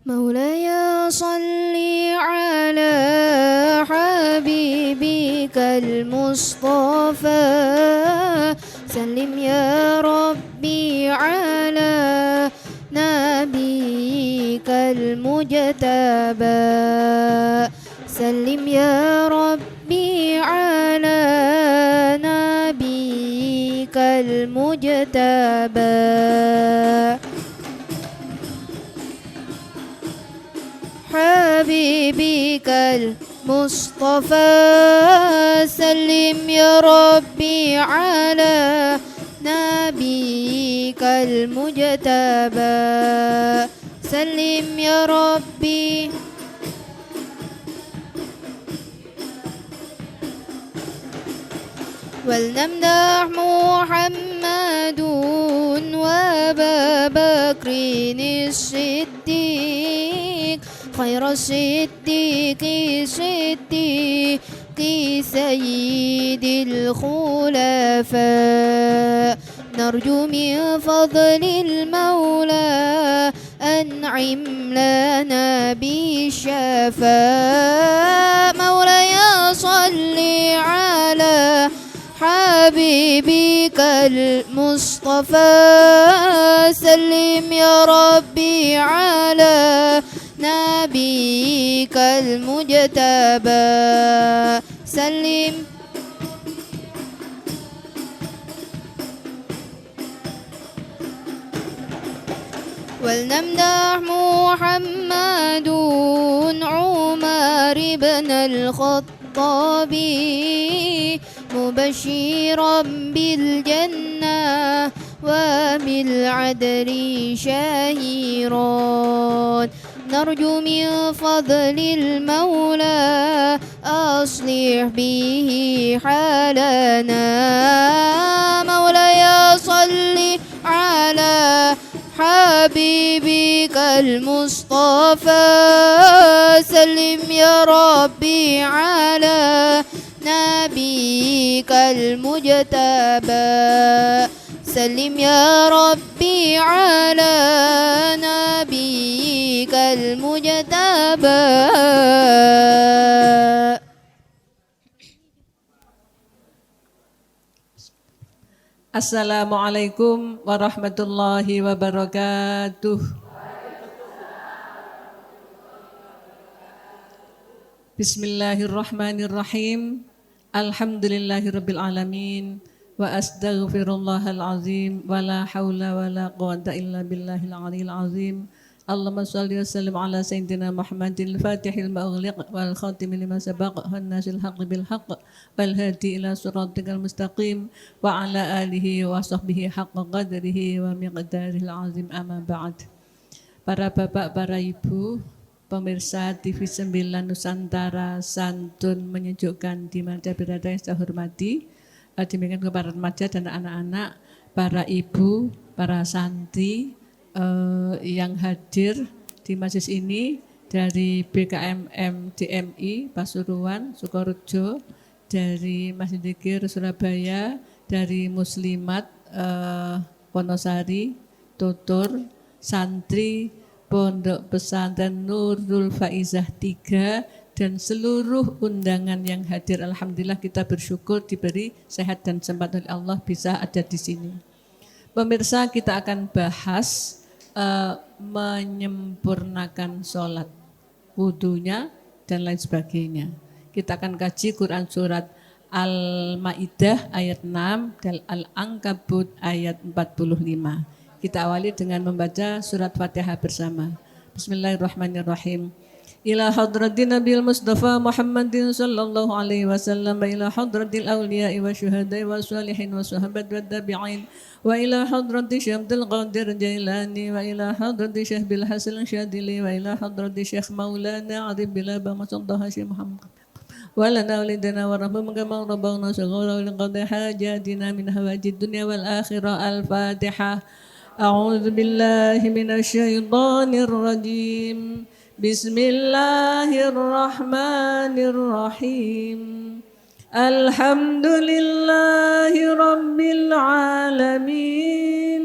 مولاي صل على حبيبك المصطفى سلم يا ربي على نبيك المجتبى سلم يا ربي على نبيك المجتبى حبيبك المصطفى سلم يا ربي على نبيك المجتبى سلم يا ربي ولنمدح محمد وأبا بكر الصديق خير الصديق صديق سيد الخلفاء نرجو من فضل المولى أنعم لنا بالشفاء مولاي صل على حبيبك المصطفى سلم يا ربي على نبيك المجتبى سلم ولنمدح محمد عمر بن الخطاب مبشرا بالجنة وبالعدل شهيرا نرجو من فضل المولى أصلح به حالنا مولاي صل على حبيبك المصطفى سلم يا ربي على نبيك المجتبى سلم يا ربي على نبيك المجتبى Assalamualaikum warahmatullahi wabarakatuh. Bismillahirrahmanirrahim. Alhamdulillahirabbil alamin wa astaghfirullahal azim wa la haula wa la quwwata illa billahil aliyil azim. Allahumma shalli wa sallim ala sayyidina Muhammadil Fatihil Mughliq wal Khatim lima sabaq wan nasil haqqi bil haqq wal hadi ila siratikal mustaqim wa ala alihi wa sahbihi haqqa qadrihi wa miqdaril azim amma ba'd. Para bapak, para ibu, pemirsa TV 9 Nusantara santun menyejukkan di mana berada yang saya hormati, demikian kepada remaja dan anak-anak, para ibu, para santri yang hadir di majelis ini dari BKMM DMI Pasuruan, Sukorejo, dari Masjid Dzikir Surabaya, dari Muslimat Wonosari, Tutur, santri Pondok Pesantren Nurul Faizah 3 dan seluruh undangan yang hadir. Alhamdulillah kita bersyukur diberi sehat dan sempat oleh Allah bisa ada di sini. Pemirsa, kita akan bahas menyempurnakan sholat, wudunya dan lain sebagainya. Kita akan kaji Quran surat Al-Maidah ayat 6 dan Al-Ankabut ayat 45. Kita awali dengan membaca surat Fatihah bersama. Bismillahirrahmanirrahim. Ila hadratin Nabil Mustafa Muhammadin sallallahu alaihi wasallam wa ila hadratil awliya'i wa syuhada'i wa salihin wa sahabat wa tabi'in wa ila hadrati Syekh Abdul Qadir Jailani wa ila hadrati Syekh Bil Hasan Syadili wa ila hadrati Syekh Maulana Arif Billah Bamasallahu Syekh Muhammad wa lana walidana wa rabbana kama rabbana saghara wa qad hajatina min hawajid dunya wal akhirah. Al-Fatihah. A'udzu billahi minasy syaithanir rajim. Bismillahirrahmanirrahim. Alhamdulillahi rabbil alamin.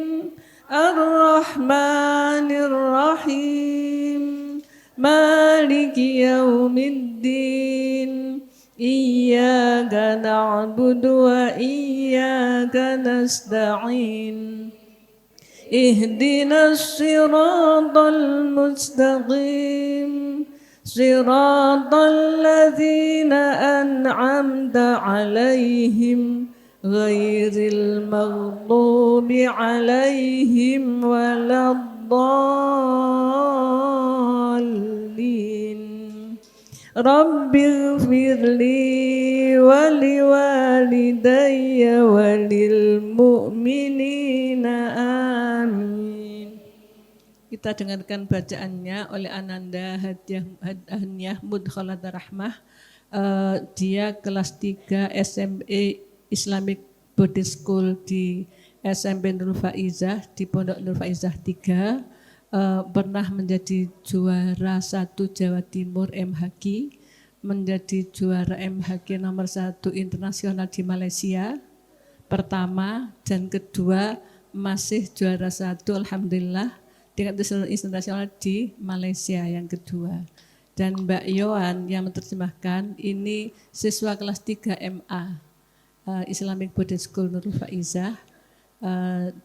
Ar-Rahmanir Rahim. مالك يوم الدين إياك نعبد وإياك نستعين اهدنا الصراط المستقيم صراط الذين أنعمت عليهم غير المغضوب عليهم ولا الضالين رب اغفر لي ولوالدي وللمؤمنين آمين. Kita dengarkan bacaannya oleh Ananda Haniah Mudkhalata Rahmah. Dia kelas 3 SMA Islamic Buddhist School di SMP Nur Faizah di Pondok Nur Faizah 3, pernah menjadi juara 1 Jawa Timur MHQ, menjadi juara MHQ nomor 1 internasional di Malaysia pertama, dan kedua masih juara 1 alhamdulillah tingkat internasional di Malaysia yang kedua. Dan Mbak Yohan yang menerjemahkan ini siswa kelas 3 MA Islamic Buddhist School Nurul Faizah.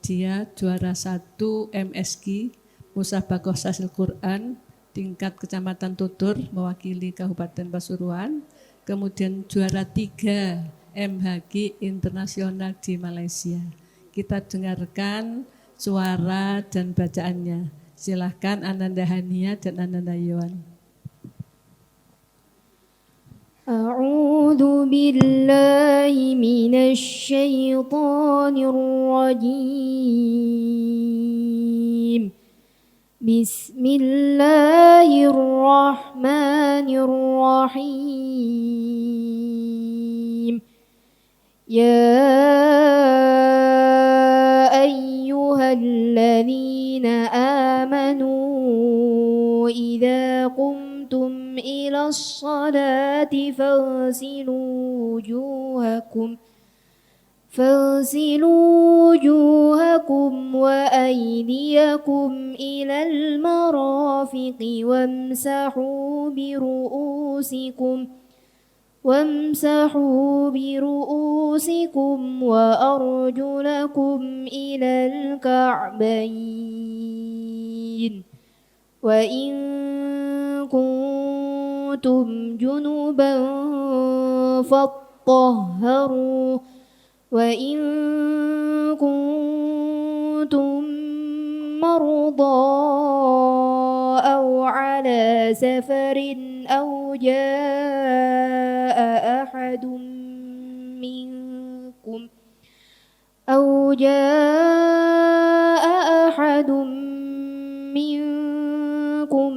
Dia juara 1 MSQ Musabaqah Sasil Quran tingkat Kecamatan Tutur mewakili Kabupaten Pasuruan. Kemudian juara 3 MHQ Internasional di Malaysia. Kita dengarkan suara dan bacaannya. Silahkan Ananda Haniah dan Ananda Yohan. أعوذ بالله من الشيطان الرجيم بسم الله الرحمن الرحيم يا أيها الذين آمنوا إذا قمتم إلى الصلاة فاغسلوا وجوهكم وأيديكم إلى المرافق وامسحوا برؤوسكم وأرجلكم إلى الكعبين وإن كنتم جنبا فاطهروا وإن كنتم مرضى أو على سفر أو جاء أحد منكم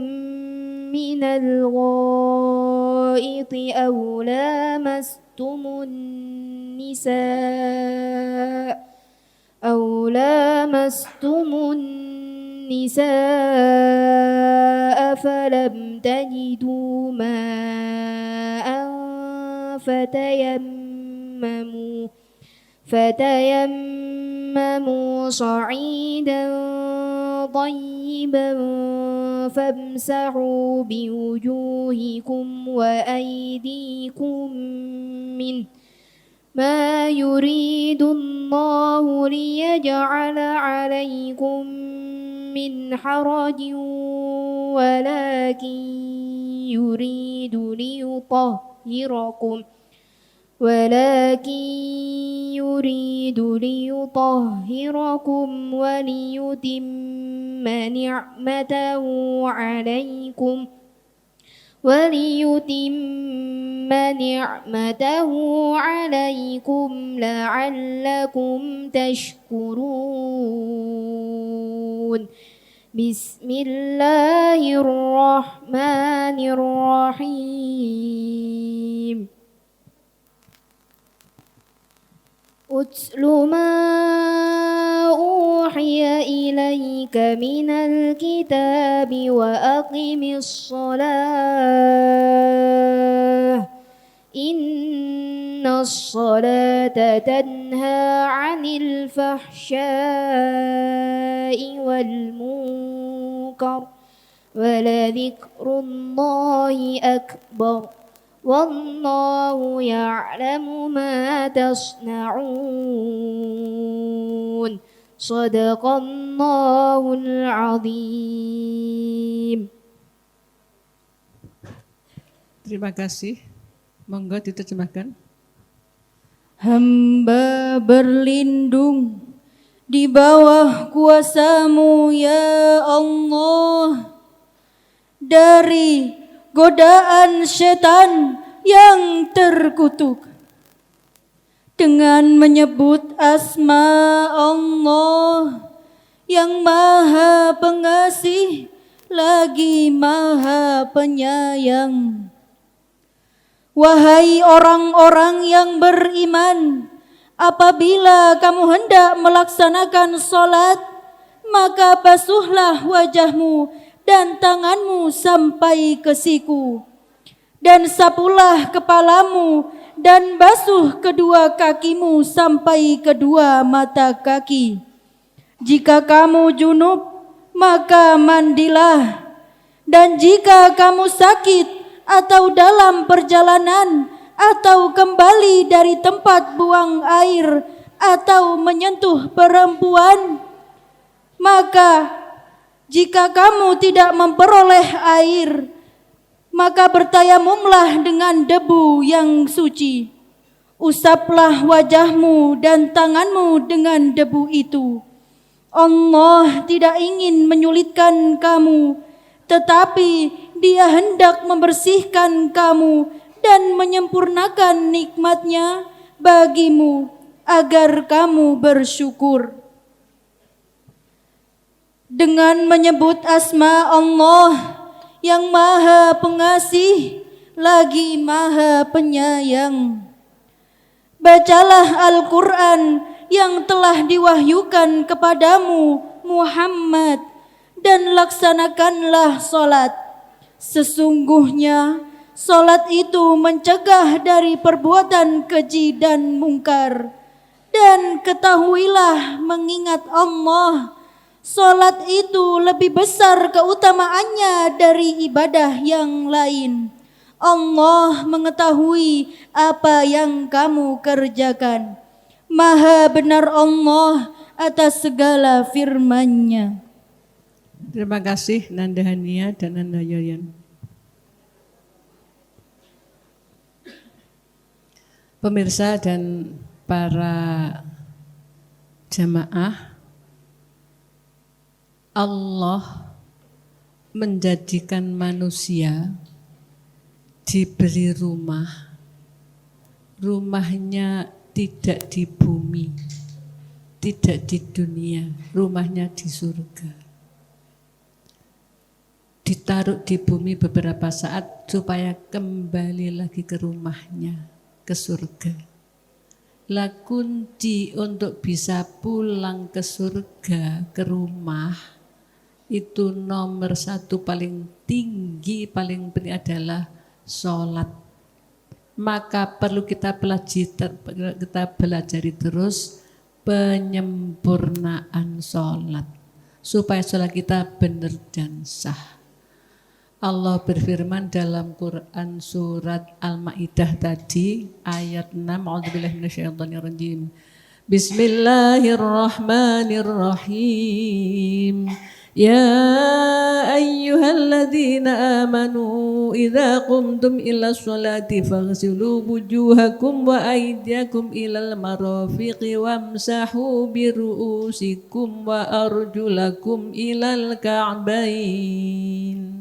من الغائط أو لامستم النساء فلم تجدوا ماء فتيمموا صعيدا طيبا فامسحوا بوجوهكم وأيديكم منه ما يريد الله ليجعل عليكم من حرج ولكن يريد ليطهركم وليتم نعمته عليكم لعلكم تشكرون بسم الله الرحمن الرحيم أتل ما أوحي إليك من الكتاب وأقم الصلاة إن الصلاة تنهى عن الفحشاء والمنكر ولذكر الله أكبر والله يعلم ما تصنعون صدق الله العظيم. Terima kasih. Monggo diterjemahkan. Hamba berlindung di bawah kuasa-Mu ya Allah dari godaan setan yang terkutuk dengan menyebut asma Allah yang Maha Pengasih lagi Maha Penyayang. Wahai orang-orang yang beriman, apabila kamu hendak melaksanakan sholat, maka basuhlah wajahmu dan tanganmu sampai ke siku, dan sapulah kepalamu dan basuh kedua kakimu sampai kedua mata kaki. Jika kamu junub, maka mandilah, dan jika kamu sakit atau dalam perjalanan atau kembali dari tempat buang air atau menyentuh perempuan, maka jika kamu tidak memperoleh air, maka bertayamumlah dengan debu yang suci. Usaplah wajahmu dan tanganmu dengan debu itu. Allah tidak ingin menyulitkan kamu, tetapi Dia hendak membersihkan kamu dan menyempurnakan nikmat-Nya bagimu agar kamu bersyukur. Dengan menyebut asma Allah yang Maha Pengasih lagi Maha Penyayang, bacalah Al-Quran yang telah diwahyukan kepadamu Muhammad dan laksanakanlah sholat. Sesungguhnya sholat itu mencegah dari perbuatan keji dan mungkar. Dan ketahuilah mengingat Allah, sholat itu lebih besar keutamaannya dari ibadah yang lain. Allah mengetahui apa yang kamu kerjakan. Maha benar Allah atas segala firman-Nya. Terima kasih Nanda Hania dan Nanda Yoyan. Pemirsa dan para jamaah, Allah menjadikan manusia diberi rumah. Rumahnya tidak di bumi, tidak di dunia, rumahnya di surga. Ditaruh di bumi beberapa saat supaya kembali lagi ke rumahnya, ke surga. Lah kunci untuk bisa pulang ke surga, ke rumah, itu nomor satu paling tinggi, paling penting adalah sholat. Maka perlu kita pelajari terus penyempurnaan sholat, supaya sholat kita benar dan sah. Allah berfirman dalam Quran surat Al-Maidah tadi ayat 6, a'udzubillahi minasyaitonirrajim. Bismillahirrahmanirrahim. Ya ayyuhalladzina amanu idza qumtum ila sholati faghsilu wujuhakum wa aydiyakum ilal marafiqi wamsahu biru'usikum wa arjulakum ilal ka'bain.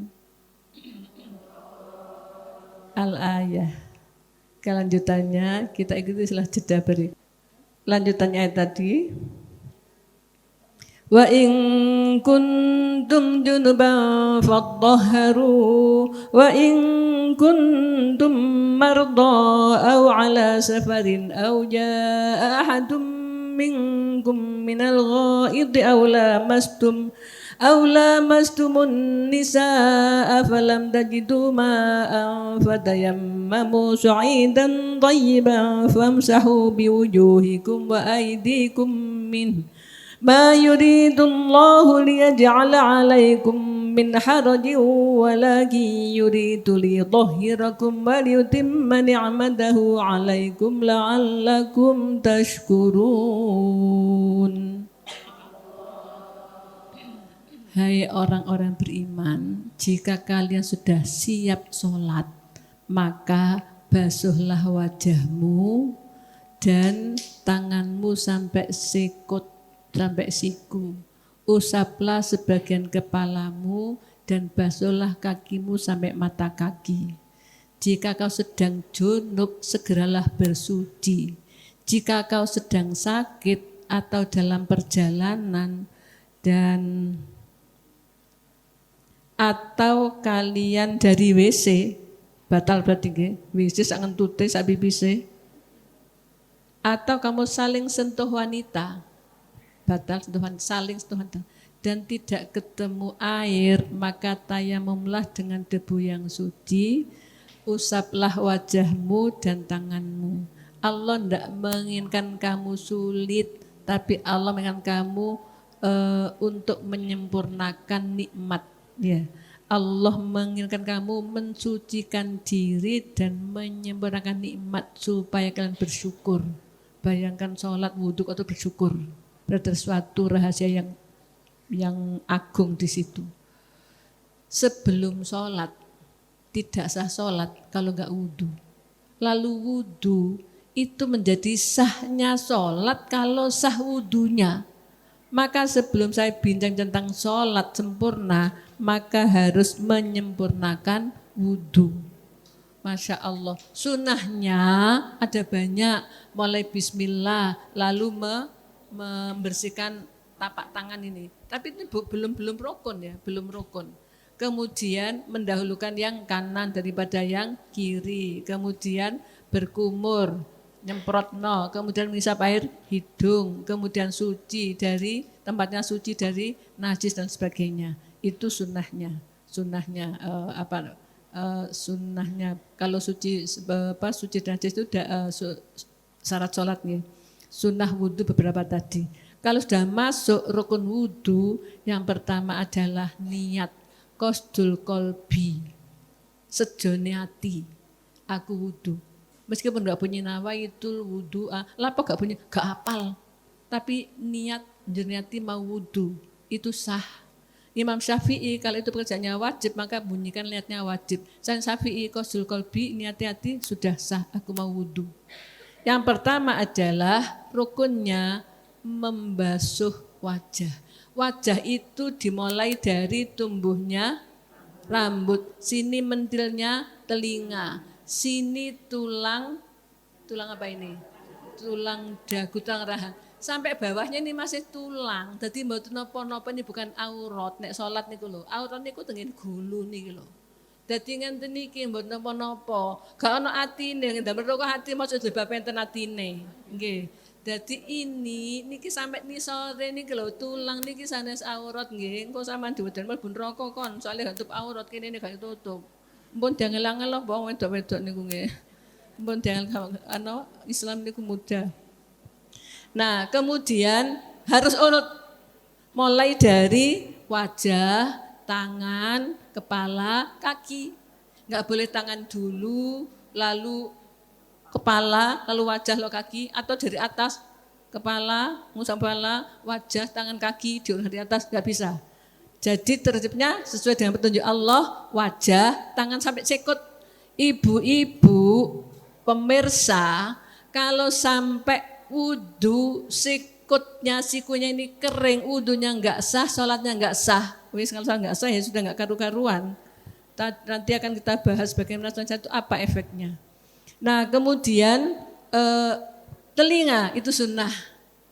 Al-ayah. Kelanjutannya kita ikuti setelah jeda berikut. Lanjutannya ayat tadi. Wa in kuntum junuban fattahharu wa in kuntum marda aw ala safarin aw jaa ahadum minkum minal ghaid aw lamastumun nisaa falam tajidu ma'an fatayammamu su'idan tayyiban famsahu biwujuhikum wa aydikum min ma yuridullahu liyaj'ala 'alaikum min harajin walakin yuridu liyudhhirakum wa liyutimma ni'matahu 'alaikum la'allakum tashkurun. Hai orang-orang beriman, jika kalian sudah siap sholat, maka basuhlah wajahmu dan tanganmu sampai sikut, sampai siku. Usaplah sebagian kepalamu dan basuhlah kakimu sampai mata kaki. Jika kau sedang junub, segeralah bersuci. Jika kau sedang sakit atau dalam perjalanan atau kalian dari WC, batal berarti nggih. WC sak ngentute sak pipise. Atau kamu saling sentuh wanita, batal sentuhan, saling sentuhan, dan tidak ketemu air, maka tayamumlah dengan debu yang suci, usaplah wajahmu dan tanganmu. Allah tidak menginginkan kamu sulit, tapi Allah menginginkan kamu untuk menyempurnakan nikmat. Ya, Allah menginginkan kamu mensucikan diri dan menyempurnakan nikmat supaya kalian bersyukur. Bayangkan sholat, wudhu atau bersyukur. Berarti suatu rahasia yang agung di situ. Sebelum sholat, tidak sah sholat kalau enggak wudhu. Lalu wudhu itu menjadi sahnya sholat kalau sah wudhunya. Maka sebelum saya bincang tentang sholat sempurna, maka harus menyempurnakan wudhu. Masya Allah, sunnahnya ada banyak, mulai bismillah, lalu membersihkan tapak tangan ini. Tapi ini belum rukun ya, belum rukun. Kemudian mendahulukan yang kanan daripada yang kiri. Kemudian berkumur, nyemprotno, kemudian mengisap air hidung, kemudian suci dari tempatnya suci dari najis dan sebagainya. Itu sunnahnya. Sunnahnya sunnahnya kalau suci najis itu syarat sholatnya. Sunnah wudhu beberapa tadi. Kalau sudah masuk rukun wudhu, yang pertama adalah niat qasdul qalbi, sejone hati. Aku wudhu, meskipun enggak punya nawaitul wudhu, lapo enggak punya, enggak hafal, tapi niat jernihati mau wudhu itu sah. Imam Syafi'i kalau itu pekerjaannya wajib maka bunyikan niatnya wajib. Saya Syafi'i qasdul qalbi, niat hati sudah sah, aku mau wudhu. Yang pertama adalah rukunnya membasuh wajah. Wajah itu dimulai dari tumbuhnya rambut, sini mentilnya telinga, sini tulang apa ini? Tulang dagu, tulang rahang. Sampai bawahnya ini masih tulang. Jadi mboten napa-napa ini bukan aurat. Nek salat niku lho, aurat niku tengen gulu niki lho. Dadi ngenten niki mboten napa-napa. Gak ana atine, ndamel kok ati maksud sebab enten atine. Nggih. Dadi niki sampai nisore niki lho, tulang niki sanes aurat nggih. Engko sampean diweden mlebu neraka kon, soalnya gak tutup aurat kene gak tutup. Mpun diangel-angel lho wong wedok-wedok niku nggih. Mpun diangel Islam niku mudah. Nah, kemudian harus urut mulai dari wajah, tangan, kepala, kaki. Enggak boleh tangan dulu, lalu kepala, lalu wajah, lalu kaki, atau dari atas kepala, ngusap kepala, wajah, tangan, kaki, diurut dari atas, enggak bisa. Jadi tertibnya sesuai dengan petunjuk Allah, wajah, tangan sampai sikut. Ibu-ibu pemirsa, kalau sampai wudhu sikunya ini kering, wudhunya enggak sah, sholatnya enggak sah. Wis kalau enggak sah ya sudah enggak karu-karuan. Nanti akan kita bahas bagaimana itu apa efeknya. Nah kemudian telinga itu sunnah,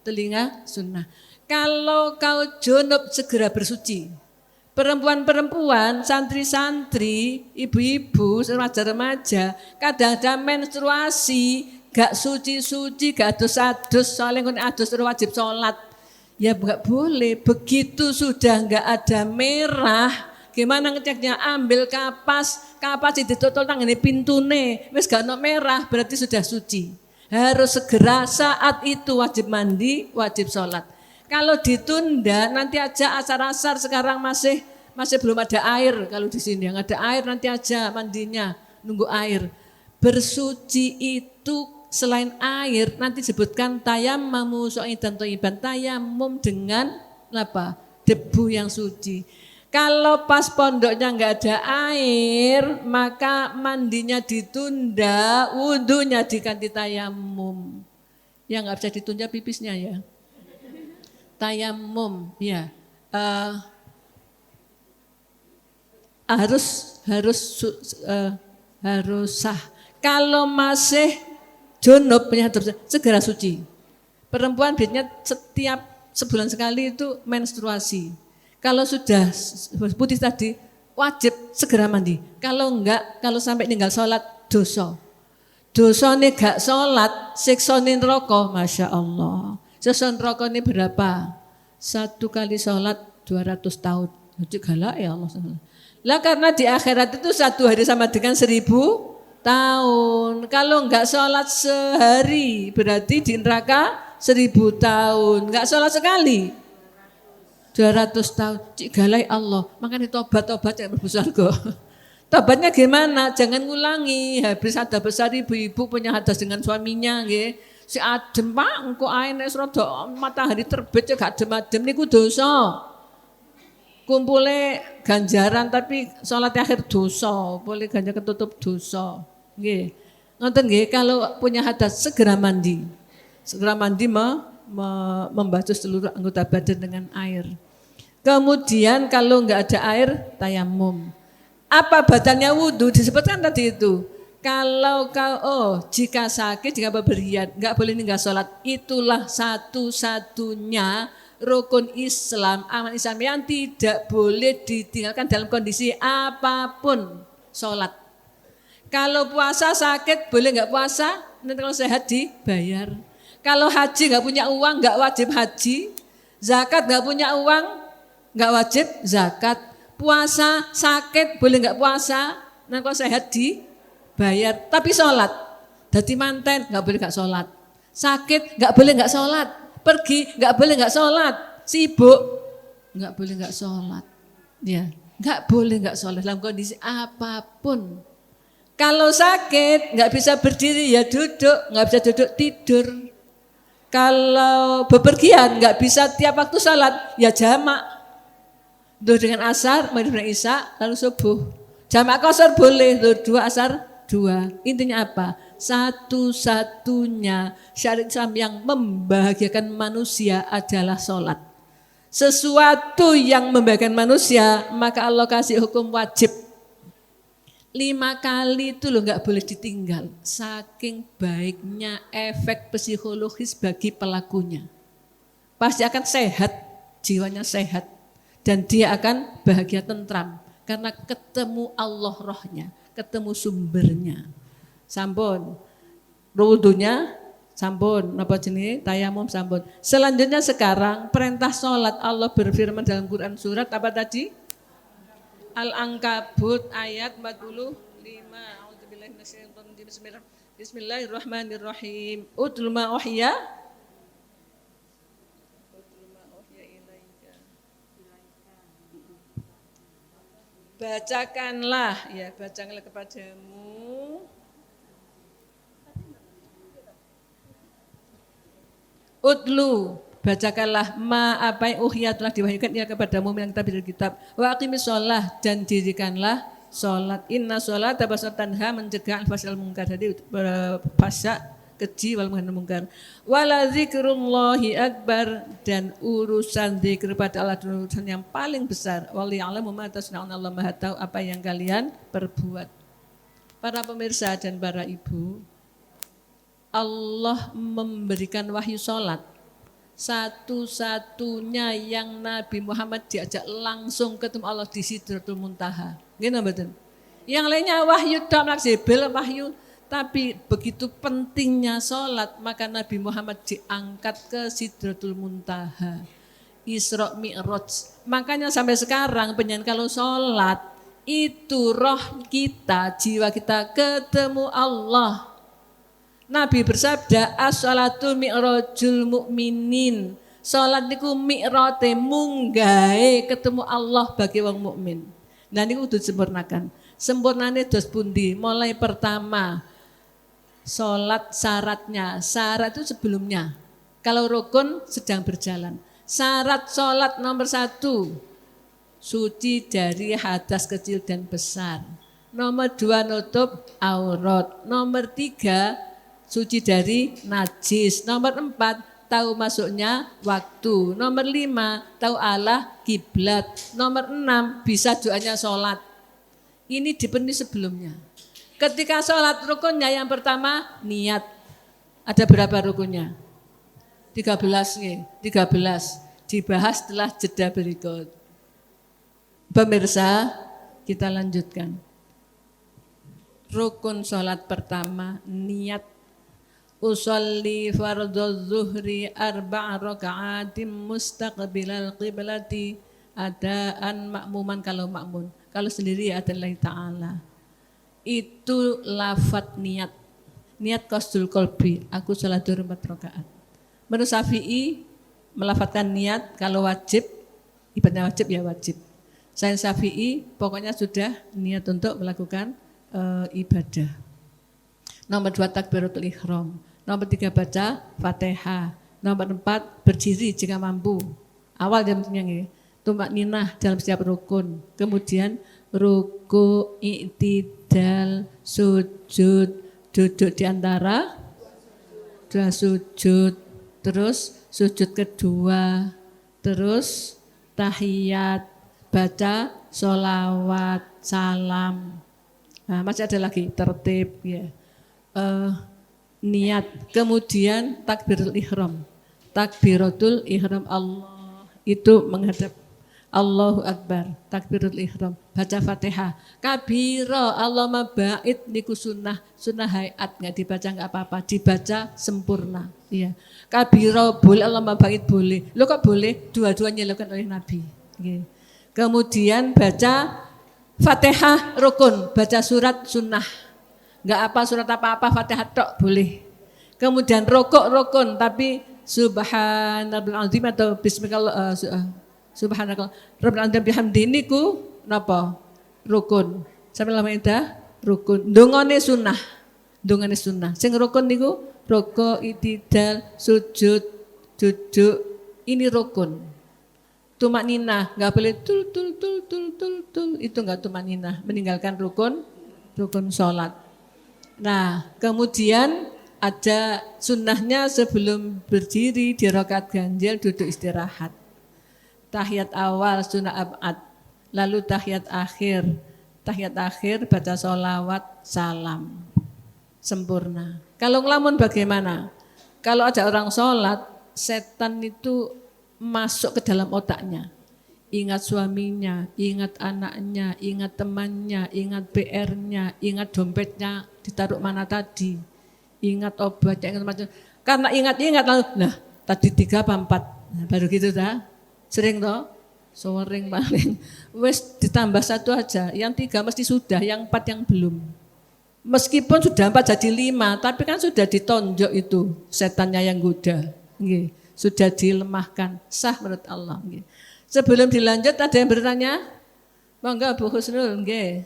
telinga sunnah. Kalau kau junub segera bersuci. Perempuan-perempuan, santri-santri, ibu-ibu, remaja-remaja, kadang-kadang menstruasi, gak suci-suci, gak adus-adus, soalnya kan adus wajib sholat. Ya enggak boleh, begitu sudah enggak ada merah, gimana ngeceknya? Ambil kapas ditutul tangan ini pintune, wis gak ada merah, berarti sudah suci. Harus segera saat itu wajib mandi, wajib sholat. Kalau ditunda, nanti aja asar-asar sekarang masih masih belum ada air kalau di sini. Yang ada air nanti aja mandinya, nunggu air. Bersuci itu selain air nanti sebutkan tayammamu su'idan thayyiban, tayamum dengan apa? Debu yang suci. Kalau pas pondoknya enggak ada air, maka mandinya ditunda, wudunya diganti tayamum. Ya enggak bisa ditunda pipisnya ya. Tayamum, ya. Harus sah. Kalau masih junub punya segera suci. Perempuan biasanya setiap sebulan sekali itu menstruasi. Kalau sudah putih tadi wajib segera mandi. Kalau enggak, kalau sampai tinggal sholat dosa. Dosa ini gak sholat, siksa ini neraka, Masya Allah. Siksa neraka ini berapa? 1 kali sholat 200 tahun. Jadi galak ya Allah. Lah karena di akhirat itu 1 hari sama dengan 1000 tahun. Kalau enggak sholat sehari berarti di neraka 1000 tahun. Enggak sholat sekali 200 tahun. Cik galai Allah. Makanya tobat yang berbesargo. Tobatnya gimana? Jangan ngulangi. Habis ada besar ibu-ibu punya hadas dengan suaminya. Si adem pak, engkau airnya serodok matahari terbit ya gak adem-adem. Niku dosa. Kumpulnya ganjaran tapi sholat akhir dosa. Boleh ganjar ketutup dosa. Nonton kalau punya hadas segera mandi. Segera mandi membasuh seluruh anggota badan dengan air. Kemudian kalau enggak ada air, tayamum. Apa badannya wudhu? Disebutkan tadi itu. Kalau jika sakit, jika bepergian, enggak boleh ninggal sholat. Itulah satu-satunya rukun Islam, amal Islam yang tidak boleh ditinggalkan dalam kondisi apapun, sholat. Kalau puasa sakit, boleh enggak puasa? Nanti kalau sehat dibayar. Kalau haji enggak punya uang, enggak wajib haji. Zakat enggak punya uang, enggak wajib zakat. Puasa sakit boleh enggak puasa, nanti kalau sehat dibayar. Tapi sholat, dadi manten enggak boleh enggak sholat. Sakit enggak boleh enggak sholat. Pergi enggak boleh enggak sholat. Sibuk enggak boleh enggak sholat. Ya, enggak boleh enggak sholat dalam kondisi apapun. Kalau sakit enggak bisa berdiri ya duduk, enggak bisa duduk tidur. Kalau bepergian enggak bisa tiap waktu sholat ya jamak. Duh dengan asar, maghrib dengan isya, lalu subuh. Jamak qashar boleh, 2 asar 2. Intinya apa? Satu-satunya syariat Islam yang membahagiakan manusia adalah sholat. Sesuatu yang membahagiakan manusia, maka Allah kasih hukum wajib. 5 kali itu loh gak boleh ditinggal. Saking baiknya efek psikologis bagi pelakunya. Pasti akan sehat, jiwanya sehat. Dan dia akan bahagia tentram karena ketemu Allah rohnya, ketemu sumbernya. Sampun, wudunya sampun, napa jenenge tayamum sampun. Selanjutnya sekarang perintah sholat, Allah berfirman dalam Quran surat apa tadi? Al-Ankabut ayat 45. Bismillahirrahmanirrahim. Utul ma uhya. Bacakanlah kepadamu Utlu, bacakanlah ma apa yang uhya telah diwahyukan ia kepadamu yang kitab dari kitab. Wa aqimis sholah, dan dirikanlah sholat. Inna sholat tabasar tanha, mencegah al-fasal mungkar, jadi fasa keji wal munkar. Wala zikrullahi akbar, dan urusan zikir pada Allah urusan yang paling besar. Wallahu ya'lamu ma tasna'un, Allah Maha tahu apa yang kalian perbuat. Para pemirsa dan para ibu, Allah memberikan wahyu sholat. Satu-satunya yang Nabi Muhammad diajak langsung ketemu Allah di Sidratul Muntaha. Gini betul. Yang lainnya wahyu dalam Jibril wahyu. Tapi begitu pentingnya sholat, maka Nabi Muhammad diangkat ke Sidratul Muntaha. Isra Mi'raj. Makanya sampai sekarang penyanyi kalau sholat, itu roh kita, jiwa kita ketemu Allah. Nabi bersabda, as-salatu mi'rajul mu'minin. Salat niku mi'rate munggahe ketemu Allah bagi wong mukmin. Nah niku kudu disempurnakan. Sempurnane dos pundi? Mulai pertama salat syaratnya. Syarat itu sebelumnya. Kalau rukun sedang berjalan. Syarat salat nomor 1, suci dari hadas kecil dan besar. Nomor 2, nutup aurat. Nomor 3, suci dari najis. Nomor 4, tahu masuknya waktu. Nomor 5, tahu Allah kiblat. Nomor 6, bisa doanya sholat. Ini dipenuhi sebelumnya. Ketika sholat rukunnya yang pertama niat. Ada berapa rukunnya? 13 nih, 13. Dibahas setelah jeda berikut. Pemirsa, kita lanjutkan. Rukun sholat pertama niat. Usolli fardhu zuhri 4 raka'atin mustaqbilal qiblati adaan makmuman kalau makmun. Kalau sendiri adalah ta'ala. Itu lafadz niat. Niat qasdul qalbi. Aku sholat zuhur 4 rakaat. Menurut Syafi'i melafadzkan niat kalau wajib, ibadahnya wajib ya wajib. Saya Syafi'i pokoknya sudah niat untuk melakukan ibadah. Nomor 2 takbiratul ihram. Nomor 3 baca Fatihah. Nomor 4 berdiri jika mampu. Awal jam tinggi. Tumak ninah dalam setiap rukun. Kemudian ruku, i'tidal, sujud, duduk di antara 2 sujud. Terus sujud kedua. Terus tahiyat, baca sholawat, salam. Nah, masih ada lagi tertib ya. Niat, kemudian takbiratul ihram. Takbiratul ihram Allah itu menghadap Allahu Akbar, takbiratul ihram, baca Fatihah. Kabira Allahumma ba'id niku sunnah hayat enggak dibaca enggak apa-apa, dibaca sempurna. Iya. Kabira boleh Allahumma ba'id boleh. Loh kok boleh? Dua-duanya dilakukan oleh Nabi. Okay. Kemudian baca Fatihah rukun, baca surat sunnah. Enggak apa surat apa-apa, Fatihah tok boleh. Kemudian rokok rukun, tapi subhanallah azim atau bismillah subhanallah rabbil alamin bihamdi niku napa? Rukun. Sampai lama itu rukun. Dongane sunnah. Dongane sunnah. Sing rukun niku rokok, itidal, sujud, duduk. Ini rukun. Tumak ninah, enggak boleh tul itu enggak tumak ninah, meninggalkan rukun sholat. Nah, kemudian ada sunnahnya sebelum berdiri di rakaat ganjil duduk istirahat. Tahiyat awal sunnah abad, lalu tahiyat akhir. Tahiyat akhir baca sholawat, salam. Sempurna. Kalau ngelamun bagaimana? Kalau ada orang sholat, setan itu masuk ke dalam otaknya. Ingat suaminya, ingat anaknya, ingat temannya, ingat PR-nya, ingat dompetnya ditaruh mana tadi, ingat obatnya, ingat macam. Karena ingat-ingat lalu, nah tadi 3 apa 4, nah, baru gitu dah. Sering toh, sering paling. Wes ditambah 1 aja, yang 3 mesti sudah, yang 4 yang belum. Meskipun sudah 4 jadi 5, tapi kan sudah ditonjok itu setannya yang goda. Nggih, sudah dilemahkan, sah menurut Allah. Nggih. Sebelum dilanjut ada yang bertanya? Monggo Bu Husnul, nggih.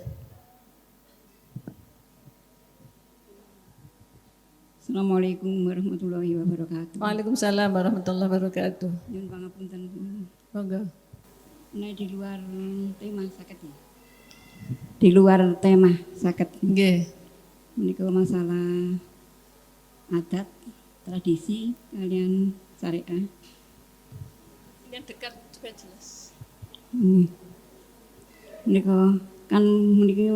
Assalamualaikum warahmatullahi wabarakatuh. Waalaikumsalam warahmatullahi wabarakatuh. Nyuwun pangapunten. Monggo. Nah di luar tema saged ya. Di luar tema saged. Nggih. Menika masalah adat, tradisi kalian syariah. Yang dekat supaya jelas. Menika kan meniki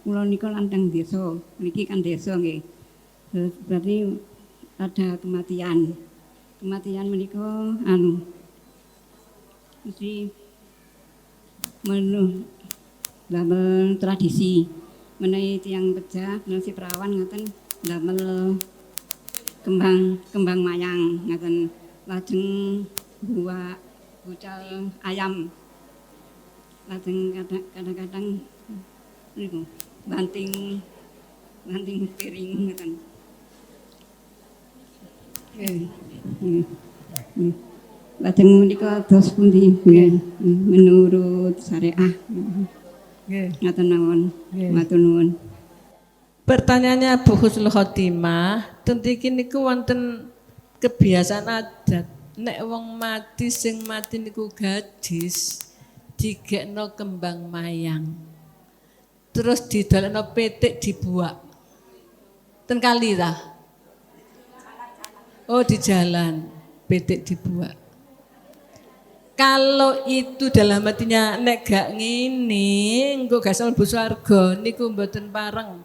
kula nika lantang desa. Niki kan desa nggih. Berarti ada kematian. Kematian menika mesti damel tradisi. Menawi tiyang pejah, menawi perawan ngaten damel kembang mayang ngaten lajeng buah bucal ayam. Lajeng kadang-kadang niku banting piring ngaten. lajeng menika dos pundi menurut syariah. Nggih. Ngaten mawon. Nggih. Matur nuwun. Pertanyaannya Bu Husnul Khotimah, ten iki niku wonten kebiasaan adat. Nek wong mati sing mati niku gadis digekno kembang mayang. Terus didolekno petik dibuak. Ten kali ta? Oh di jalan petik dibuak. Kalau itu dalam hatinya nek gak ngene engko gak mlebu swarga niku mboten pareng.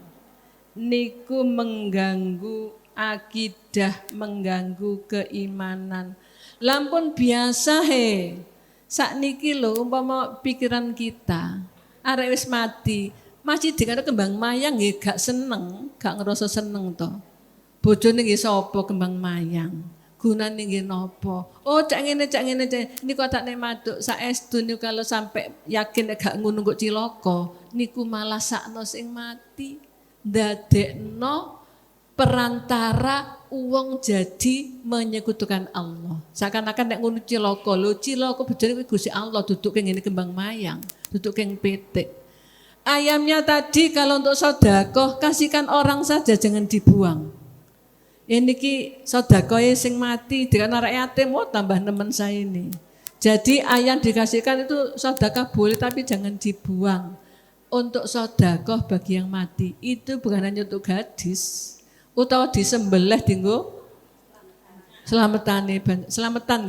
Niku mengganggu akidah, mengganggu keimanan. Lampun biasa he. Sakniki lho umpama pikiran kita arek wis mati, masih dikene kembang mayang nggih gak seneng, gak ngerasa seneng to. Bojone nggih sapa kembang mayang? Gunane nggih napa? Oh cak ngene niku atakne maduk saestu niku kalau sampai yakin gak ngono kok cilaka niku malah sakno sing mati. Dadekno perantara uang jadi menyekutukan Allah. Seakan-akan nek ngono cilaka lho, cilaka bejane kuwi Gusti Allah duduk keng ngene kembang mayang, duduk keng petik. Ayamnya tadi kalau untuk sedekah kasihkan orang saja jangan dibuang. Ini ki sedekah sing mati dengan anak yatim oh tambah nemen saya ini. Jadi ayam dikasihkan itu sedekah boleh tapi jangan dibuang. Untuk sedekah bagi yang mati itu bukan hanya untuk gadis utawa disembelih dinggo selamatan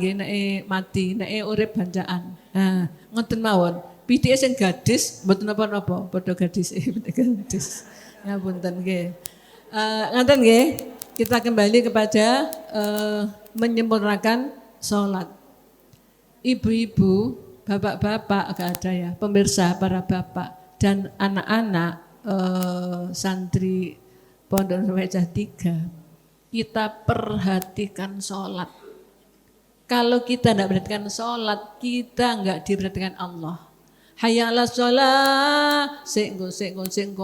nggih nek mati nek urip bancaan. Nah, ngoten mawon. Pitike sing gadis mboten napa-napa, padha gadis gadis. Ngapunten nggih. Ngoten nggih. Kita kembali kepada menyempurnakan salat. Ibu-ibu, bapak-bapak agak ada ya, pemirsa para bapak dan anak-anak santri Pondok Wajah 3, kita perhatikan sholat. Kalau kita tidak perhatikan sholat, kita enggak diperhatikan Allah. Hayya 'alas sholat, senggo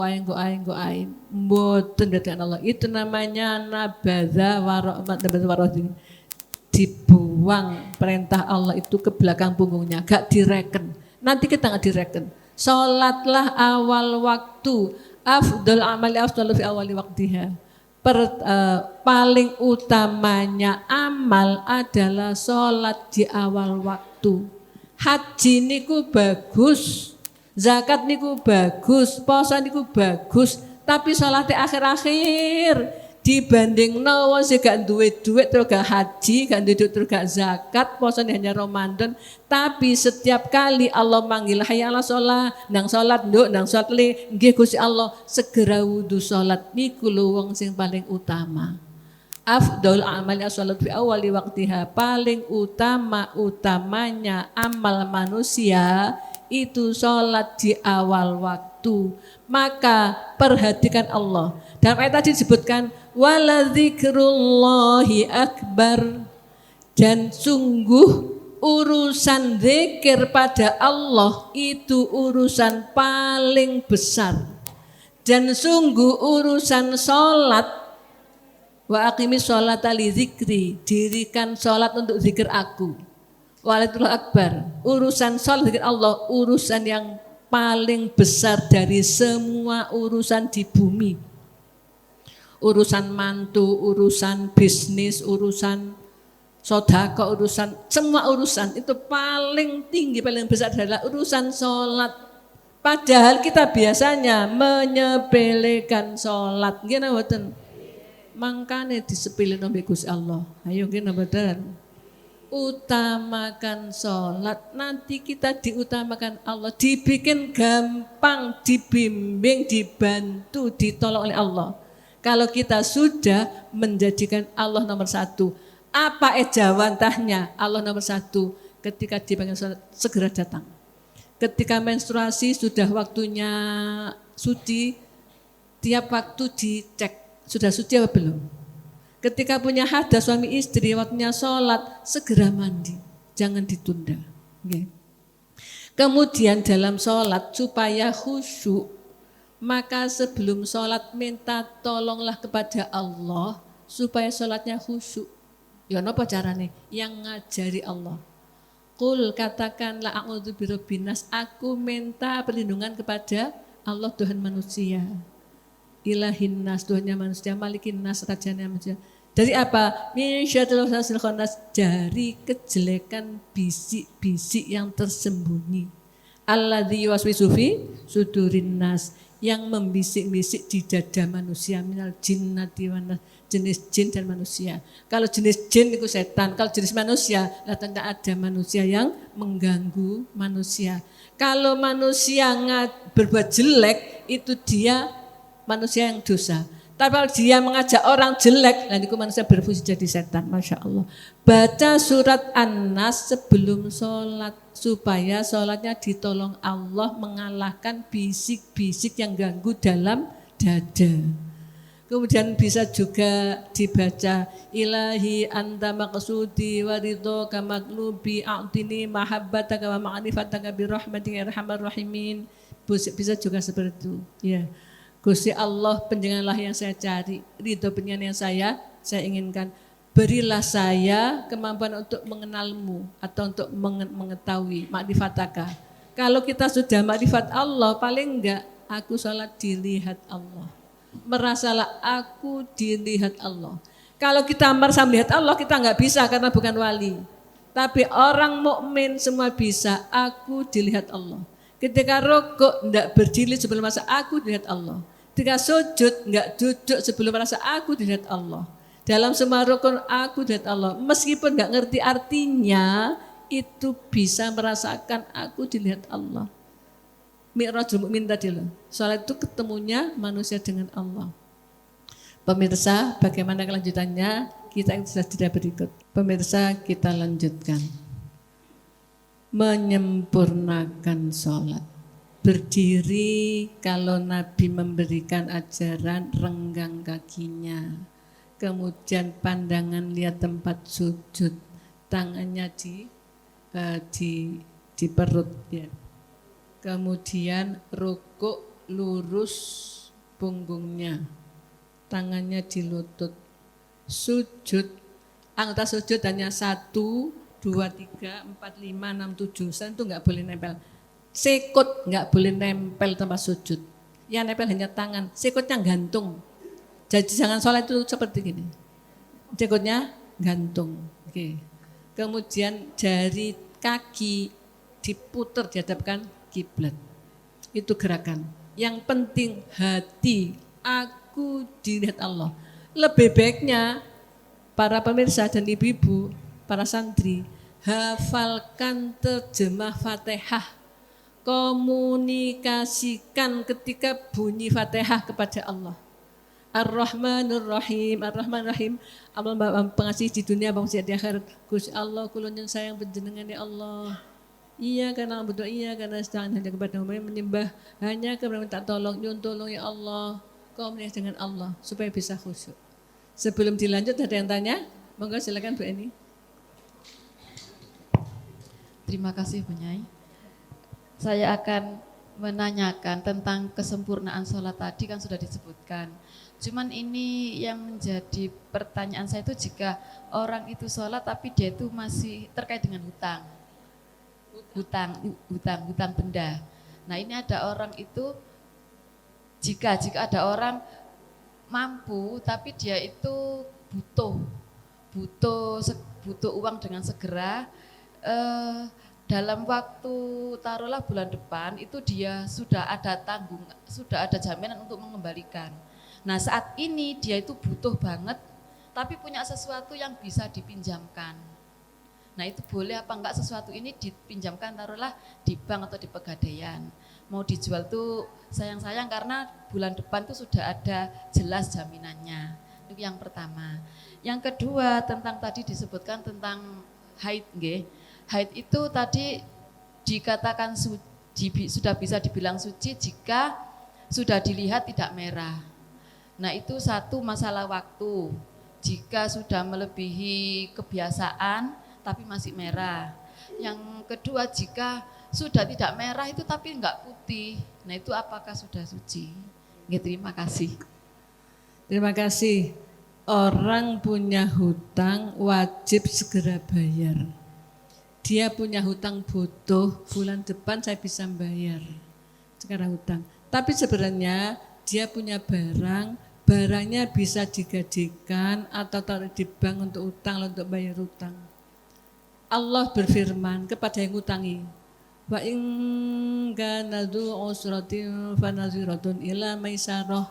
aing, mboten perhatikan Allah. Itu namanya nabadha warahmat, dibuang perintah Allah itu ke belakang punggungnya, gak direken. Nanti kita gak direken. Sholatlah awal waktu, afdal amali afdalu fi awali waktiha. Paling utamanya amal adalah sholat di awal waktu. Haji niku bagus, zakat niku bagus, puasa niku bagus, tapi sholat di akhir-akhir. Dibanding wong sing gak duwe duit terus gak haji, gak duwe duit terus gak zakat, puasane hanya Ramadan, tapi setiap kali Allah manggil hayya 'alas shalah, nang salat nduk, nang salat le, nggih Gusti Allah, segera wudu salat niku lho wong sing paling utama. Afdal amali as-shalatu fi awali waqtiha, paling utamanya amal manusia itu salat di awal waktu. Maka perhatikan Allah. Dalam ayat tadi disebutkan wala dzikrullahi akbar, dan sungguh urusan zikir pada Allah itu urusan paling besar. Dan sungguh urusan sholat, wa aqimis sholata li zikri, dirikan sholat untuk zikir aku. Walatul akbar, urusan sholat zikir Allah, urusan yang paling besar dari semua urusan di bumi. Urusan mantu, urusan bisnis, urusan sedekah, urusan semua urusan itu paling tinggi, paling besar adalah urusan sholat. Padahal kita biasanya menyepelekan sholat, gimana boten? Mangkane disepelekan oleh Gusti Allah. Ayo gimana boten? Utamakan sholat, nanti kita diutamakan Allah, dibikin gampang, dibimbing, dibantu, ditolong oleh Allah. Kalau kita sudah menjadikan Allah nomor satu, apa ejawantahnya Allah nomor satu? Ketika dipanggil sholat, segera datang. Ketika menstruasi sudah waktunya suci, tiap waktu dicek, sudah suci apa belum? Ketika punya hadas suami istri, waktunya sholat, segera mandi, jangan ditunda. Okay. Kemudian dalam sholat supaya khusyuk, maka sebelum sholat minta tolonglah kepada Allah supaya sholatnya khusyuk. Ya napa carane? Yang ngajari Allah. Qul katakanlah a'udzu birabbin nas, aku minta perlindungan kepada Allah Tuhan manusia. Ilahin nas, Tuhannya manusia, malikin nas, rajanya manusia. Dari apa? Min syarril waswasil khannas, dari kejelekan bisik-bisik yang tersembunyi. Alladzi yuwaswisu fi sudurin nas, yang membisik-bisik di dada manusia, minal jinnati wan nas, jenis jin dan manusia. Kalau jenis jin itu setan, kalau jenis manusia, ternyata ada manusia yang mengganggu manusia. Kalau manusia berbuat jelek, itu dia manusia yang dosa. Tapi kalau dia mengajak orang jelek, dan itu manusia berfungsi jadi setan. Masya Allah. Baca surat An-Nas sebelum sholat, supaya sholatnya ditolong Allah mengalahkan bisik-bisik yang ganggu dalam dada. Kemudian bisa juga dibaca ilahi anta maqsudi wa ridhoka maglubi a'tini mahabbataka wa ma'rifataka bi rahmatika ya arhamar rahimin. Bisa juga seperti itu. Ya. Gusti Allah, penjenenganlah yang saya cari, ridho penjenengan yang saya inginkan. Berilah saya kemampuan untuk mengenalmu atau untuk mengetahui ma'rifataka. Kalau kita sudah ma'rifat Allah, paling enggak aku sholat dilihat Allah. Merasalah aku dilihat Allah. Kalau kita merasa melihat Allah, kita enggak bisa karena bukan wali. Tapi orang mukmin semua bisa, aku dilihat Allah. Ketika rukuk enggak berdiri sebelum merasa aku dilihat Allah. Ketika sujud enggak duduk sebelum merasa aku dilihat Allah. Dalam semua rukun aku dilihat Allah. Meskipun enggak ngerti artinya, itu bisa merasakan aku dilihat Allah. Mi'rajul mukmin tadi loh. Salat itu ketemunya manusia dengan Allah. Pemirsa, bagaimana kelanjutannya? Kita sudah tidak berikut. Pemirsa, kita lanjutkan. Menyempurnakan sholat. Berdiri kalau Nabi memberikan ajaran, renggang kakinya. Kemudian pandangan lihat tempat sujud. Tangannya di perut ya. Kemudian rukuk lurus punggungnya. Tangannya di lutut. Sujud, anggota sujud hanya 1, 2, 3, 4, 5, 6, 7. Saya itu enggak boleh nempel. Sikut enggak boleh nempel tempat sujud. Yang nempel hanya tangan. Sikutnya gantung. Jadi jangan sholat itu seperti gini. Sikutnya gantung. Oke. Kemudian jari kaki diputar dihadapkan kiblat. Itu gerakan. Yang penting hati, aku dilihat Allah. Lebih baiknya para pemirsa dan ibu-ibu, para santri, hafalkan terjemah Fatihah. Komunikasikan ketika bunyi Fatihah kepada Allah. Ar-Rahmanur Rahim, Ar-Rahman Rahim. Allah pengasih di dunia, pengasih di akhirat. Gusti Allah, kulun yang sayang penjenengan ya Allah. Iya karena berdoa, iya karena sedang hanya kepada menyembah, hanya kepada minta tolong, nyun tolong ya Allah. Komunikasi dengan Allah supaya bisa khusyuk. Sebelum dilanjut ada yang tanya? Monggo silakan Bu Eni. Terima kasih Bu Nyai. Saya akan menanyakan tentang kesempurnaan sholat tadi kan sudah disebutkan. Cuman ini yang menjadi pertanyaan saya itu jika orang itu sholat tapi dia itu masih terkait dengan hutang benda. Nah ini ada orang itu jika ada orang mampu tapi dia itu butuh uang dengan segera, dalam waktu taruhlah bulan depan itu dia sudah ada jaminan untuk mengembalikan. Nah saat ini dia itu butuh banget tapi punya sesuatu yang bisa dipinjamkan. Nah itu boleh apa enggak sesuatu ini dipinjamkan taruhlah di bank atau di Pegadaian. Mau dijual tuh sayang-sayang karena bulan depan tuh sudah ada jelas jaminannya. Itu yang pertama. Yang kedua tentang tadi disebutkan tentang haid nggih. Haid itu tadi dikatakan sudah bisa dibilang suci jika sudah dilihat tidak merah. Nah itu satu masalah waktu. Jika sudah melebihi kebiasaan tapi masih merah. Yang kedua jika sudah tidak merah itu tapi enggak putih. Nah itu apakah sudah suci? Ya, terima kasih. Terima kasih. Orang punya hutang wajib segera bayar. dia punya hutang butuh, bulan depan saya bisa bayar sekarang hutang. Tapi sebenarnya dia punya barang, barangnya bisa digajikan atau taruh di bank untuk utang, untuk bayar utang. Allah berfirman kepada yang utangi, wa in kana dzu usratin fanaziratun ila maisarah.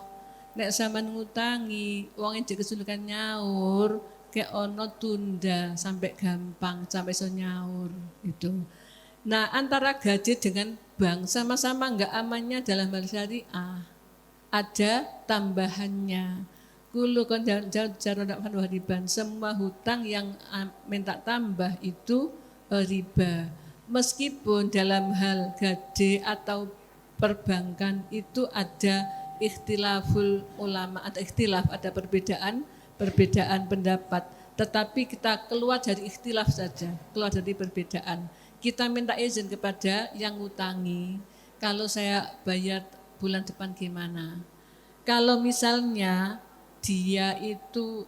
Nek sampean ngutangi, wong iki kesulitan nyaur, kayak ono tunda sampai gampang, sampai so nyaur itu. Nah, antara gaji dengan bank sama-sama enggak amannya dalam hal syariah. Ada tambahannya. Kulu kon jarodak riban, semua hutang yang minta tambah itu riba. Meskipun dalam hal gaji atau perbankan itu ada ikhtilaful ulama, ada ikhtilaf, ada perbedaan pendapat. Tetapi kita keluar dari ikhtilaf saja, keluar dari perbedaan. Kita minta izin kepada yang ngutangi, kalau saya bayar bulan depan gimana? Kalau misalnya dia itu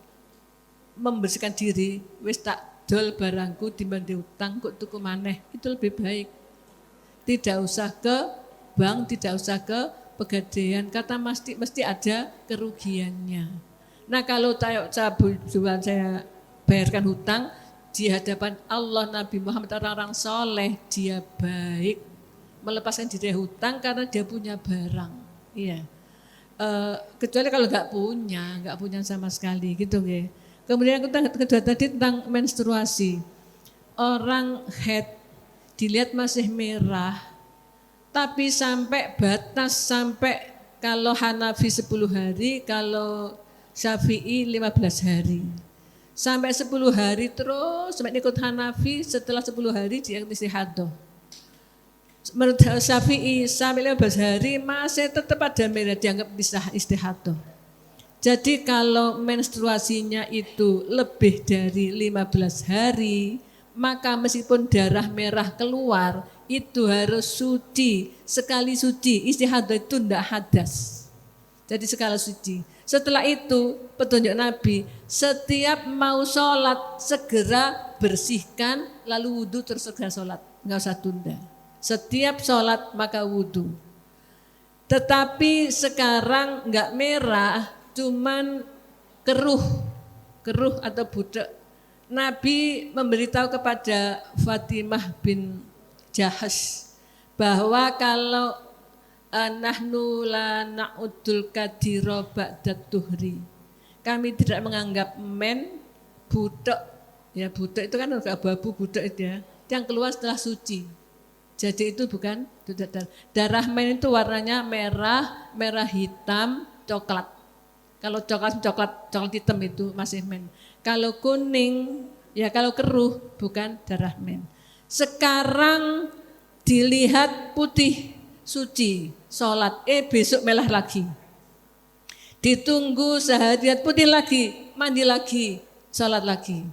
membersihkan diri, wis tak dol barangku dibanding utang kok tuku maneh, itu lebih baik. Tidak usah ke bank, tidak usah ke pegadaian, kata mesti ada kerugiannya. Nah kalau saya bayarkan hutang di hadapan Allah, Nabi Muhammad, orang-orang soleh, dia baik melepaskan diri hutang karena dia punya barang. Iya. Kecuali kalau nggak punya sama sekali gitu nggih. Kemudian kedua tadi tentang menstruasi. Orang head dilihat masih merah, tapi sampai batas, sampai kalau Hanafi 10 hari, kalau Syafi'i 15 hari. Sampai 10 hari terus, sampai ikut Hanafi, setelah 10 hari dia istihadah. Menurut Syafi'i sampai 15 hari masih tetap ada merah, dianggap istihadah. Jadi kalau menstruasinya itu lebih dari 15 hari, maka meskipun darah merah keluar, itu harus suci. Sekali suci, istihadah itu tidak hadas. Jadi sekali suci. Setelah itu petunjuk Nabi, setiap mau sholat segera bersihkan, lalu wudhu terus segera sholat, nggak usah tunda. Setiap sholat maka wudhu. Tetapi sekarang nggak merah, cuman keruh atau budak. Nabi memberitahu kepada Fatimah bin Jahash bahwa kalau nahnu la na'udul kadira ba'dat tuhri, kami tidak menganggap budak. Ya budak itu kan abu-abu budak itu ya, yang keluar setelah suci. Jadi itu bukan darah men itu warnanya merah hitam, coklat. Kalau coklat hitam itu masih men. Kalau kuning, ya kalau keruh bukan darah men. Sekarang dilihat putih, suci, sholat, besok merah lagi. Ditunggu seharian putih lagi, mandi lagi, sholat lagi.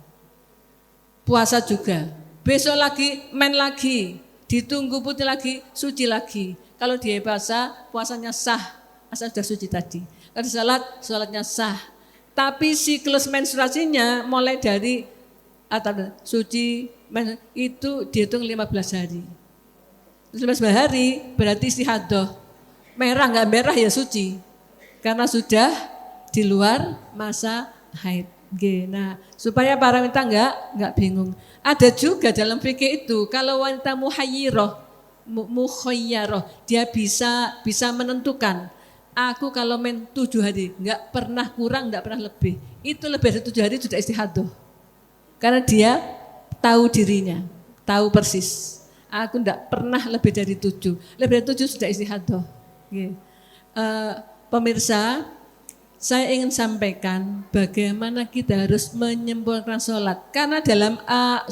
Puasa juga, besok lagi, men lagi. Ditunggu putih lagi, suci lagi. Kalau dia puasanya sah, asal sudah suci tadi. Kalau sholatnya sah. Tapi siklus menstruasinya mulai dari suci itu dihitung 15 hari. 15 hari berarti istihadah. Merah nggak merah ya suci. Karena sudah di luar masa haid. Nah, supaya para wanita nggak bingung. Ada juga dalam fikih itu kalau wanita mukhayyarah, dia bisa menentukan. Aku kalau 7 hari nggak pernah kurang, nggak pernah lebih. Itu lebih dari 7 hari sudah istihadah. Karena dia tahu dirinya, tahu persis. Aku nggak pernah lebih dari 7. Lebih dari 7 sudah istihadah. Pemirsa, saya ingin sampaikan bagaimana kita harus menyempurnakan sholat. Karena dalam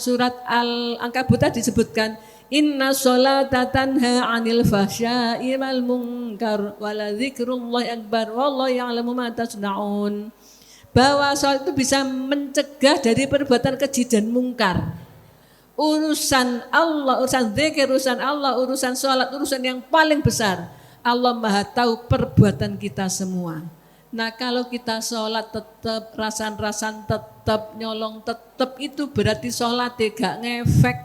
surat Al-Ankabut tadi disebutkan, inna sholata tanha 'anil fahsya'i wal munkar wa la dzikrullahi akbar wallahu ya'lamu ma tasna'un. Bahwa sholat itu bisa mencegah dari perbuatan keji dan mungkar. Urusan Allah, urusan zikir, urusan Allah, urusan sholat, urusan yang paling besar. Allah Maha tahu perbuatan kita semua. Nah kalau kita sholat tetap, rasan-rasan tetap, nyolong tetap, itu berarti sholat gak ngefek.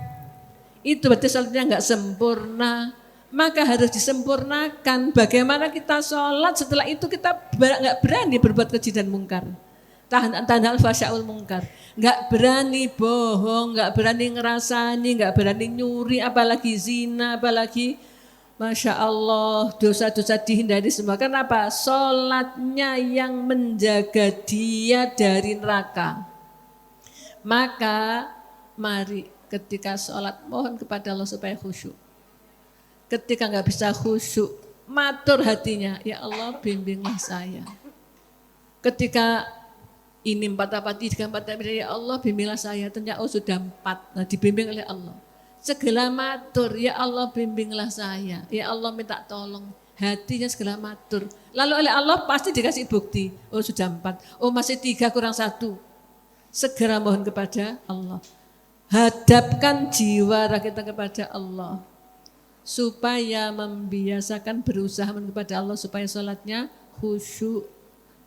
itu berarti sholatnya nggak sempurna. Maka harus disempurnakan. Bagaimana kita sholat setelah itu kita nggak berani berbuat keji dan mungkar. Tahan al-fasyaul mungkar. Nggak berani bohong, nggak berani ngerasani, nggak berani nyuri, apalagi zina, apalagi Masya Allah dosa-dosa dihindari semua. Kenapa? Sholatnya yang menjaga dia dari neraka. Maka mari ketika sholat mohon kepada Allah supaya khusyuk. Ketika nggak bisa khusyuk, matur hatinya, ya Allah bimbinglah saya. Ketika ini 4 apa 3, 4 ya Allah bimbinglah saya. Ternyata sudah 4, nah dibimbing oleh Allah. Segala matur, ya Allah bimbinglah saya. Ya Allah minta tolong, hatinya segala matur. Lalu oleh Allah pasti dikasih bukti, oh sudah 4, oh masih 3 kurang 1. Segera mohon kepada Allah. Hadapkan jiwa kita kepada Allah. Supaya membiasakan berusaha kepada Allah supaya sholatnya khusyuk,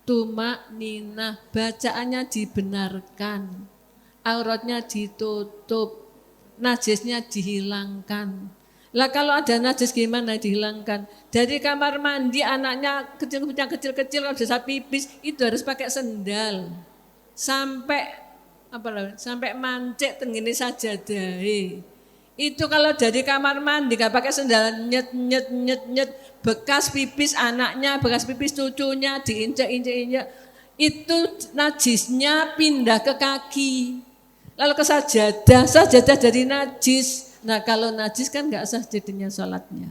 tumak ninah, bacaannya dibenarkan, auratnya ditutup, najisnya dihilangkan. Lah kalau ada najis gimana dihilangkan? Dari kamar mandi anaknya kecil-kecil kalau bisa pipis itu harus pakai sendal sampai sampai mancek tenggini sajadah. Itu kalau dari kamar mandi gak pakai sendal nyet bekas pipis anaknya, bekas pipis cucunya diinjak-injak itu najisnya pindah ke kaki. Lalu ke sajadah jadi najis. Nah kalau najis kan gak sah jadinya sholatnya.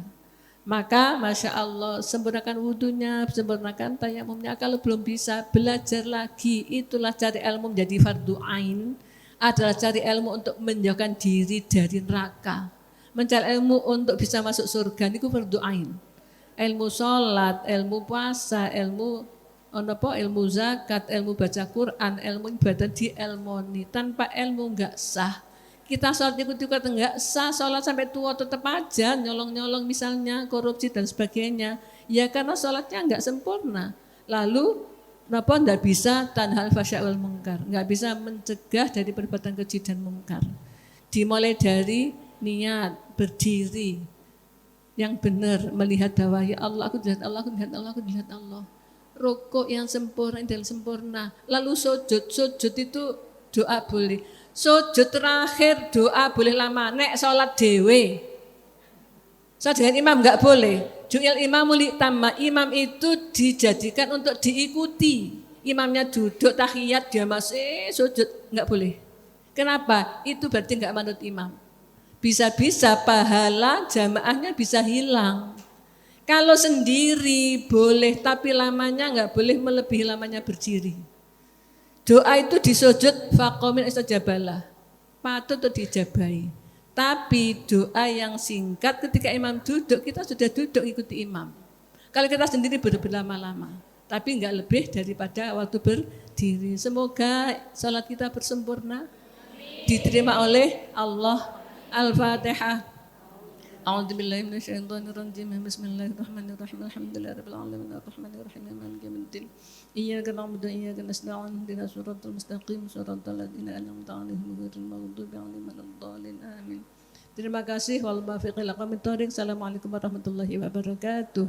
Maka Masya Allah sempurnakan wudunya, sempurnakan tayamumnya. Kalau belum bisa belajar lagi, itulah cari ilmu menjadi fardu ain. Adalah cari ilmu untuk menjauhkan diri dari neraka. Mencari ilmu untuk bisa masuk surga itu fardu ain. Ilmu sholat, ilmu puasa, ilmu zakat, ilmu baca Quran, ilmu ibadah di ilmoni. Tanpa ilmu enggak sah. Kita sholat ikut-ikut enggak sah, sholat sampai tua tetap aja nyolong-nyolong misalnya, korupsi dan sebagainya. Ya karena sholatnya enggak sempurna. Lalu kenapa enggak bisa tanhal fasyaul mungkar, enggak bisa mencegah dari perbuatan keji dan mungkar. Dimulai dari niat berdiri yang benar, melihat bahwa ya Allah aku dilihat Allah, aku dilihat Allah, aku dilihat Allah. Rukuk yang sempurna, ideal sempurna. Lalu sujud itu doa boleh. Sujud terakhir doa boleh lama. Nek sholat dewe, sholat dengan imam enggak boleh. Ju'il imamu li'tamma, imam itu dijadikan untuk diikuti. Imamnya duduk tahiyat dia masih sujud, enggak boleh. Kenapa? Itu berarti enggak manut imam. Bisa-bisa pahala jamaahnya bisa hilang. Kalau sendiri boleh, tapi lamanya enggak boleh melebihi lamanya berdiri. Doa itu disujud faqamin istajabalah, patut untuk dijabahi. Tapi doa yang singkat ketika imam duduk, kita sudah duduk ikuti imam. Kalau kita sendiri berlama-lama, tapi enggak lebih daripada waktu berdiri. Semoga salat kita bersempurna, diterima oleh Allah. Al-Fatihah. A'udzubillahi minasyaitonirrajim. Bismillahirrahmanirrahim. Alhamdulillahirabbil alamin arrahmanirrahim maliki yaumiddin. Iyyaka na'budu wa iyyaka nasta'in. Ihdinas siratal mustaqim siratal ladzina an'amta 'alaihim ghairil maghdubi 'alaihim waladdallin. Amin. Terima kasih. Wal muwaffiq ila aqwamit thoriq. Assalamualaikum warahmatullahi wabarakatuh.